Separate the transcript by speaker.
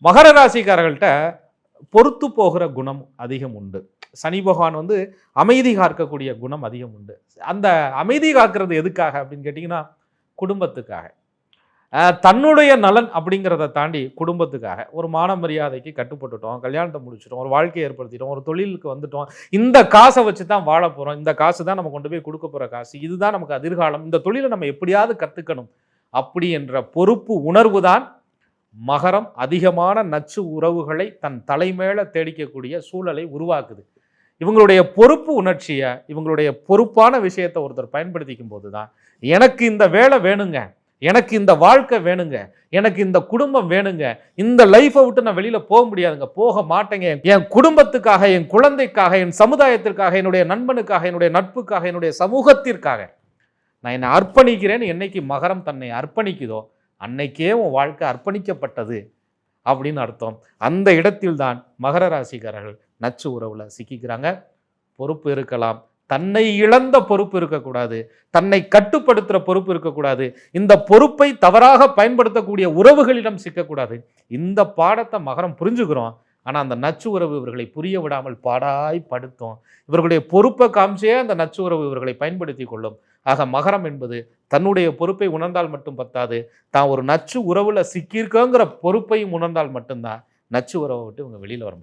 Speaker 1: மகர ராசிக்காரர்கள்ட்ட பொறுத்து போகிற குணம் அதிகம் உண்டு. சனி பகவான் அமைதி காக்கக்கூடிய குணம் அதிகம் உண்டு. அந்த அமைதி காக்கிறது எதுக்காக அப்படின்னு கேட்டிங்கன்னா, குடும்பத்துக்காக. தன்னுடைய நலன் அப்படிங்கிறத தாண்டி குடும்பத்துக்காக. ஒரு மான மரியாதைக்கு கட்டுப்பட்டுட்டோம், கல்யாணத்தை முடிச்சிட்டோம், ஒரு வாழ்க்கையை ஏற்படுத்திட்டோம், ஒரு தொழிலுக்கு வந்துட்டோம், இந்த காசை வச்சு தான் வாழ போகிறோம், இந்த காசு தான் நம்ம கொண்டு போய் கொடுக்க போகிற காசு, இதுதான் நமக்கு எதிர்காலம், இந்த தொழிலை நம்ம எப்படியாவது கற்றுக்கணும் அப்படி என்ற பொறுப்பு உணர்வு தான் மகரம் அதிகமான நச்சு உறவுகளை தன் தலைமேல தேடிக்கக்கூடிய சூழலை உருவாக்குது. இவங்களுடைய பொறுப்பு உணர்ச்சியை, இவங்களுடைய பொறுப்பான விஷயத்தை ஒருத்தர் பயன்படுத்திக்கும் போது தான், எனக்கு இந்த வேலை வேணுங்க, எனக்கு இந்த வாழ்க்கை வேணுங்க, எனக்கு இந்த குடும்பம் வேணுங்க, இந்த லைஃப்பை விட்டு நான் வெளியில போக முடியாதுங்க, போக மாட்டேங்க, என் குடும்பத்துக்காக, என் குழந்தைக்காக, என் சமுதாயத்திற்காக, என்னுடைய நண்பனுக்காக, என்னுடைய நட்புக்காக, என்னுடைய சமூகத்திற்காக நான் என்னை அர்ப்பணிக்கிறேன்னு என்னைக்கு மகரம் தன்னை அர்ப்பணிக்குதோ அன்னைக்கே உன் வாழ்க்கை அர்ப்பணிக்கப்பட்டது அப்படின்னு அர்த்தம். அந்த இடத்தில் தான் மகர ராசிக்காரர்கள் நச்சு உறவுல சிக்கிக்கிறாங்க. பொறுப்பு இருக்கலாம், தன்னை இழந்த பொறுப்பு இருக்கக்கூடாது, தன்னை கட்டுப்படுத்துகிற பொறுப்பு இருக்கக்கூடாது, இந்த பொறுப்பை தவறாக பயன்படுத்தக்கூடிய உறவுகளிடம் சிக்கக்கூடாது. இந்த பாடத்தை மகரம் புரிஞ்சுக்கிறோம். ஆனால் அந்த நச்சு உறவு இவர்களை புரிய விடாமல் பாடாய் படுத்தும். இவர்களுடைய பொறுப்பை காமிச்சே அந்த நச்சு உறவு இவர்களை பயன்படுத்தி கொள்ளும். ஆக மகரம் என்பது தன்னுடைய பொறுப்பை உணர்ந்தால் மட்டும் பத்தாது, தான் ஒரு நச்சு உறவுல சிக்கியிருக்கோங்கிற பொறுப்பையும் உணர்ந்தால் மட்டும்தான் நச்சு உறவை விட்டு இவங்க வெளியில் வர முடியும்.